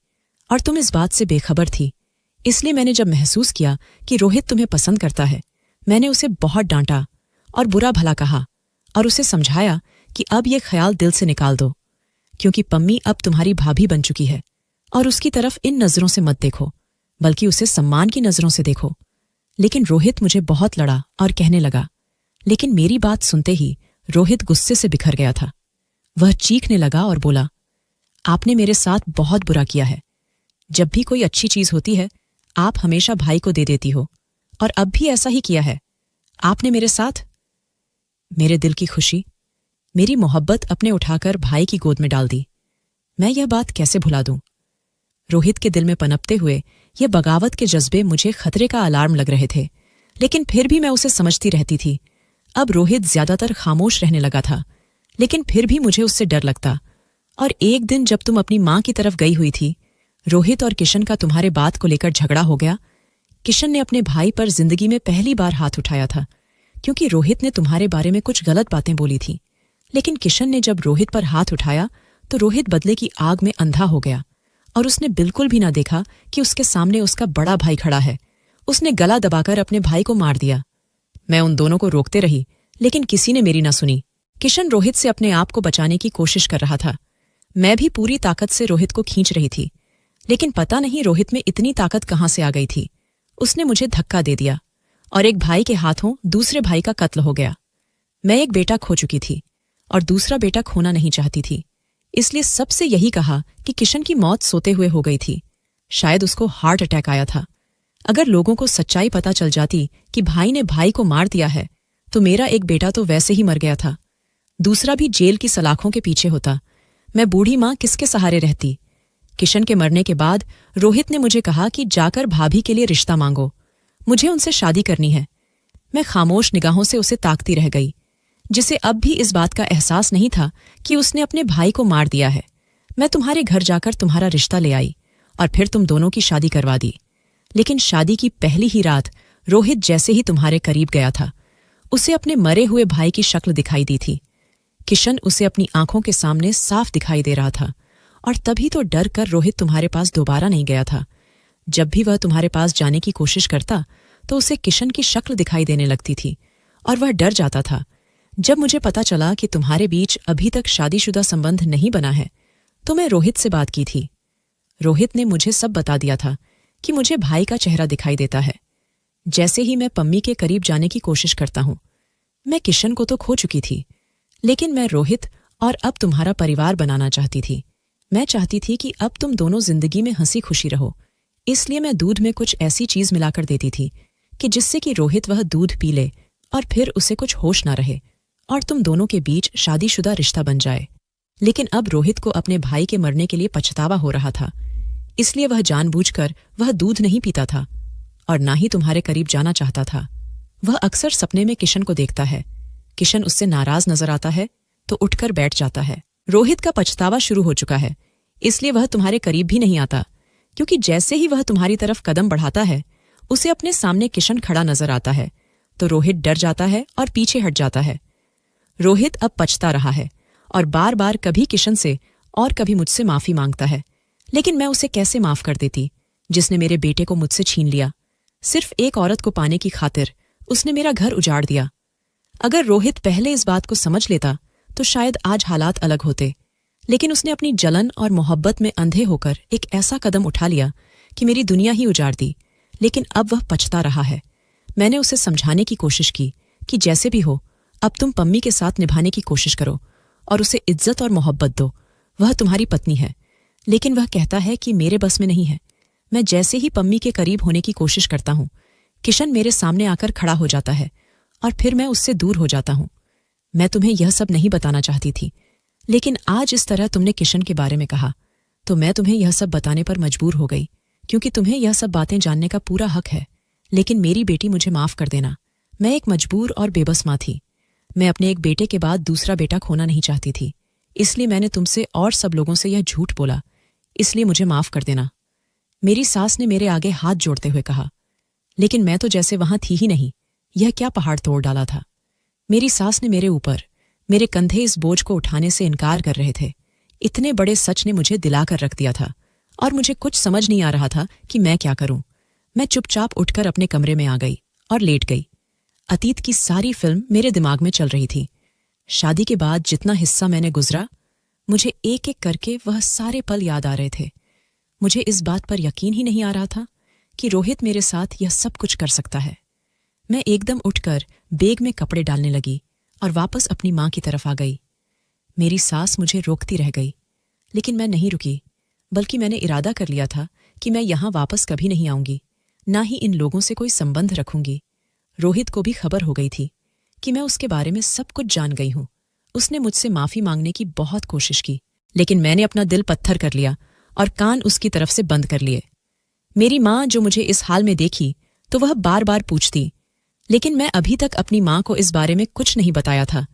S1: और तुम इस बात से बेखबर थी। इसलिए मैंने जब महसूस किया कि रोहित तुम्हें पसंद करता है, मैंने उसे बहुत डांटा और बुरा भला कहा और उसे समझाया कि अब यह ख्याल दिल से निकाल दो, क्योंकि पम्मी अब तुम्हारी भाभी बन चुकी है और उसकी तरफ इन नजरों से मत देखो, बल्कि उसे सम्मान की नजरों से देखो। लेकिन रोहित मुझे बहुत लड़ा और कहने लगा। लेकिन मेरी बात सुनते ही रोहित गुस्से से बिखर गया था। वह चीखने लगा और बोला, आपने मेरे साथ बहुत बुरा किया है। जब भी कोई अच्छी चीज होती है आप हमेशा भाई को दे देती हो, और अब भी ऐसा ही किया है आपने मेरे साथ। मेरे दिल की खुशी, मेरी मोहब्बत अपने उठाकर भाई की गोद में डाल दी। मैं यह बात कैसे भुला दूं? रोहित के दिल में पनपते हुए ये बगावत के जज्बे मुझे खतरे का अलार्म लग रहे थे, लेकिन फिर भी मैं उसे समझती रहती थी। अब रोहित ज्यादातर खामोश रहने लगा था, लेकिन फिर भी मुझे उससे डर लगता। और एक दिन जब तुम अपनी माँ की तरफ गई हुई थी, रोहित और किशन का तुम्हारे बात को लेकर झगड़ा हो गया। किशन ने अपने भाई पर जिंदगी में पहली बार हाथ उठाया था, क्योंकि रोहित ने तुम्हारे बारे में कुछ गलत बातें बोली थी। लेकिन किशन ने जब रोहित पर हाथ उठाया तो रोहित बदले की आग में अंधा हो गया और उसने बिल्कुल भी ना देखा कि उसके सामने उसका बड़ा भाई खड़ा है। उसने गला दबाकर अपने भाई को मार दिया। मैं उन दोनों को रोकते रही, लेकिन किसी ने मेरी ना सुनी। किशन रोहित से अपने आप को बचाने की कोशिश कर रहा था। मैं भी पूरी ताकत से रोहित को खींच रही थी, लेकिन पता नहीं रोहित में इतनी ताकत कहाँ से आ गई थी। उसने मुझे धक्का दे दिया और एक भाई के हाथों दूसरे भाई का कत्ल हो गया। मैं एक बेटा खो चुकी थी और दूसरा बेटा खोना नहीं चाहती थी, इसलिए सबसे यही कहा कि किशन की मौत सोते हुए हो गई थी। शायद उसको हार्ट अटैक आया था। अगर लोगों को सच्चाई पता चल जाती कि भाई ने भाई को मार दिया है तो मेरा एक बेटा तो वैसे ही मर गया था, दूसरा भी जेल की सलाखों के पीछे होता। मैं बूढ़ी माँ किसके सहारे रहती? किशन के मरने के बाद रोहित ने मुझे कहा कि जाकर भाभी के लिए रिश्ता मांगो, मुझे उनसे शादी करनी है। मैं खामोश निगाहों से उसे ताकती रह गई, जिसे अब भी इस बात का एहसास नहीं था कि उसने अपने भाई को मार दिया है। मैं तुम्हारे घर जाकर तुम्हारा रिश्ता ले आई और फिर तुम दोनों की शादी करवा दी। लेकिन शादी की पहली ही रात रोहित जैसे ही तुम्हारे करीब गया था, उसे अपने मरे हुए भाई की शक्ल दिखाई दी थी। किशन उसे अपनी आंखों के सामने साफ दिखाई दे रहा था और तभी तो डर कर रोहित तुम्हारे पास दोबारा नहीं गया था। जब भी वह तुम्हारे पास जाने की कोशिश करता तो उसे किशन की शक्ल दिखाई देने लगती थी और वह डर जाता था। जब मुझे पता चला कि तुम्हारे बीच अभी तक शादीशुदा संबंध नहीं बना है तो मैं रोहित से बात की थी। रोहित ने मुझे सब बता दिया था कि मुझे भाई का चेहरा दिखाई देता है जैसे ही मैं पम्मी के करीब जाने की कोशिश करता हूं। मैं किशन को तो खो चुकी थी, लेकिन मैं रोहित और अब तुम्हारा परिवार बनाना चाहती थी। मैं चाहती थी कि अब तुम दोनों जिंदगी में हंसी खुशी रहो, इसलिए मैं दूध में कुछ ऐसी चीज मिलाकर देती थी कि जिससे कि रोहित वह दूध पी ले और फिर उसे कुछ होश ना रहे और तुम दोनों के बीच शादीशुदा रिश्ता बन जाए। लेकिन अब रोहित को अपने भाई के मरने के लिए पछतावा हो रहा था, इसलिए वह जानबूझकर वह दूध नहीं पीता था और ना ही तुम्हारे करीब जाना चाहता था। वह अक्सर सपने में किशन को देखता है। किशन उससे नाराज नजर आता है तो उठकर बैठ जाता है। रोहित का पछतावा शुरू हो चुका है, इसलिए वह तुम्हारे करीब भी नहीं आता, क्योंकि जैसे ही वह तुम्हारी तरफ कदम बढ़ाता है उसे अपने सामने किशन खड़ा नजर आता है तो रोहित डर जाता है और पीछे हट जाता है। रोहित अब पछता रहा है और बार बार कभी किशन से और कभी मुझसे माफी मांगता है, लेकिन मैं उसे कैसे माफ कर देती, जिसने मेरे बेटे को मुझसे छीन लिया। सिर्फ एक औरत को पाने की खातिर उसने मेरा घर उजाड़ दिया। अगर रोहित पहले इस बात को समझ लेता तो शायद आज हालात अलग होते, लेकिन उसने अपनी जलन और मोहब्बत में अंधे होकर एक ऐसा कदम उठा लिया कि मेरी दुनिया ही उजाड़ दी। लेकिन अब वह पछता रहा है। मैंने उसे समझाने की कोशिश की कि जैसे भी हो, अब तुम पम्मी के साथ निभाने की कोशिश करो और उसे इज्जत और मोहब्बत दो। वह तुम्हारी पत्नी है। लेकिन वह कहता है कि मेरे बस में नहीं है। मैं जैसे ही पम्मी के करीब होने की कोशिश करता हूं, किशन मेरे सामने आकर खड़ा हो जाता है और फिर मैं उससे दूर हो जाता हूं। मैं तुम्हें यह सब नहीं बताना चाहती थी, लेकिन आज इस तरह तुमने किशन के बारे में कहा तो मैं तुम्हें यह सब बताने पर मजबूर हो गई, क्योंकि तुम्हें यह सब बातें जानने का पूरा हक है। लेकिन मेरी बेटी, मुझे माफ कर देना। मैं एक मजबूर और बेबस माँ थी। मैं अपने एक बेटे के बाद दूसरा बेटा खोना नहीं चाहती थी, इसलिए मैंने तुमसे और सब लोगों से यह झूठ बोला। इसलिए मुझे माफ कर देना। मेरी सास ने मेरे आगे हाथ जोड़ते हुए कहा। लेकिन मैं तो जैसे वहां थी ही नहीं। यह क्या पहाड़ तोड़ डाला था। मेरी सास ने मेरे ऊपर, मेरे कंधे इस बोझ को उठाने से इनकार कर रहे थे। इतने बड़े सच ने मुझे दिलाकर रख दिया था और मुझे कुछ समझ नहीं आ रहा था कि मैं क्या करूं। मैं चुपचाप उठकर अपने कमरे में आ गई और लेट गई। अतीत की सारी फिल्म मेरे दिमाग में चल रही थी। शादी के बाद जितना हिस्सा मैंने गुजरा, मुझे एक एक करके वह सारे पल याद आ रहे थे। मुझे इस बात पर यकीन ही नहीं आ रहा था कि रोहित मेरे साथ यह सब कुछ कर सकता है। मैं एकदम उठकर बैग में कपड़े डालने लगी और वापस अपनी माँ की तरफ आ गई। मेरी सास मुझे रोकती रह गई, लेकिन मैं नहीं रुकी, बल्कि मैंने इरादा कर लिया था कि मैं यहाँ वापस कभी नहीं आऊंगी, ना ही इन लोगों से कोई संबंध रखूंगी। रोहित को भी खबर हो गई थी कि मैं उसके बारे में सब कुछ जान गई हूँ। उसने मुझसे माफी मांगने की बहुत कोशिश की, लेकिन मैंने अपना दिल पत्थर कर लिया और कान उसकी तरफ से बंद कर लिए। मेरी माँ जो मुझे इस हाल में देखी तो वह बार बार पूछती, लेकिन मैं अभी तक अपनी माँ को इस बारे में कुछ नहीं बताया था,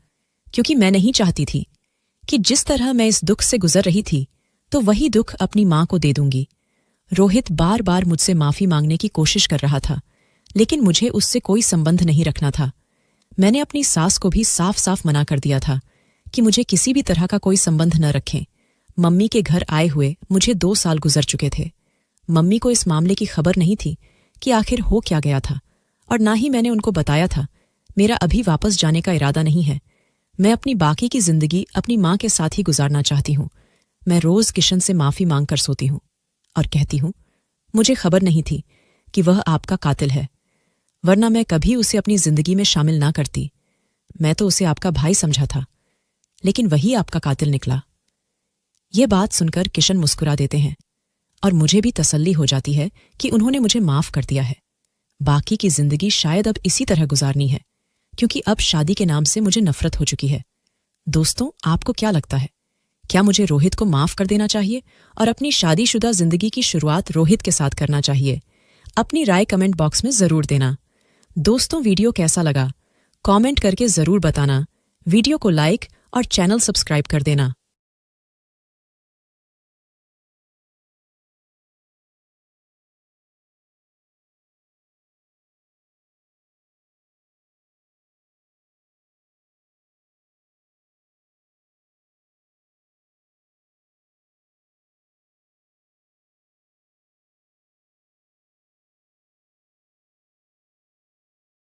S1: क्योंकि मैं नहीं चाहती थी कि जिस तरह मैं इस दुख से गुजर रही थी तो वही दुख अपनी माँ को दे दूंगी। रोहित बार बार मुझसे माफी मांगने की कोशिश कर रहा था, लेकिन मुझे उससे कोई संबंध नहीं रखना था। मैंने अपनी सास को भी साफ साफ मना कर दिया था कि मुझे किसी भी तरह का कोई संबंध न रखें। मम्मी के घर आए हुए मुझे 2 साल गुजर चुके थे। मम्मी को इस मामले की खबर नहीं थी कि आखिर हो क्या गया था, और ना ही मैंने उनको बताया था मेरा अभी वापस जाने का इरादा नहीं है। मैं अपनी बाकी की जिंदगी अपनी माँ के साथ ही गुजारना चाहती हूँ। मैं रोज किशन से माफी मांग कर सोती हूँ और कहती हूँ, मुझे खबर नहीं थी कि वह आपका कातिल है, वरना मैं कभी उसे अपनी जिंदगी में शामिल ना करती। मैं तो उसे आपका भाई समझा था, लेकिन वही आपका कातिल निकला। यह बात सुनकर किशन मुस्कुरा देते हैं और मुझे भी तसल्ली हो जाती है कि उन्होंने मुझे माफ कर दिया है। बाकी की जिंदगी शायद अब इसी तरह गुजारनी है, क्योंकि अब शादी के नाम से मुझे नफरत हो चुकी है। दोस्तों, आपको क्या लगता है? क्या मुझे रोहित को माफ कर देना चाहिए और अपनी शादीशुदा जिंदगी की शुरुआत रोहित के साथ करना चाहिए? अपनी राय कमेंट बॉक्स में जरूर देना। दोस्तों, वीडियो कैसा लगा कमेंट करके जरूर बताना। वीडियो को लाइक और चैनल सब्सक्राइब कर देना।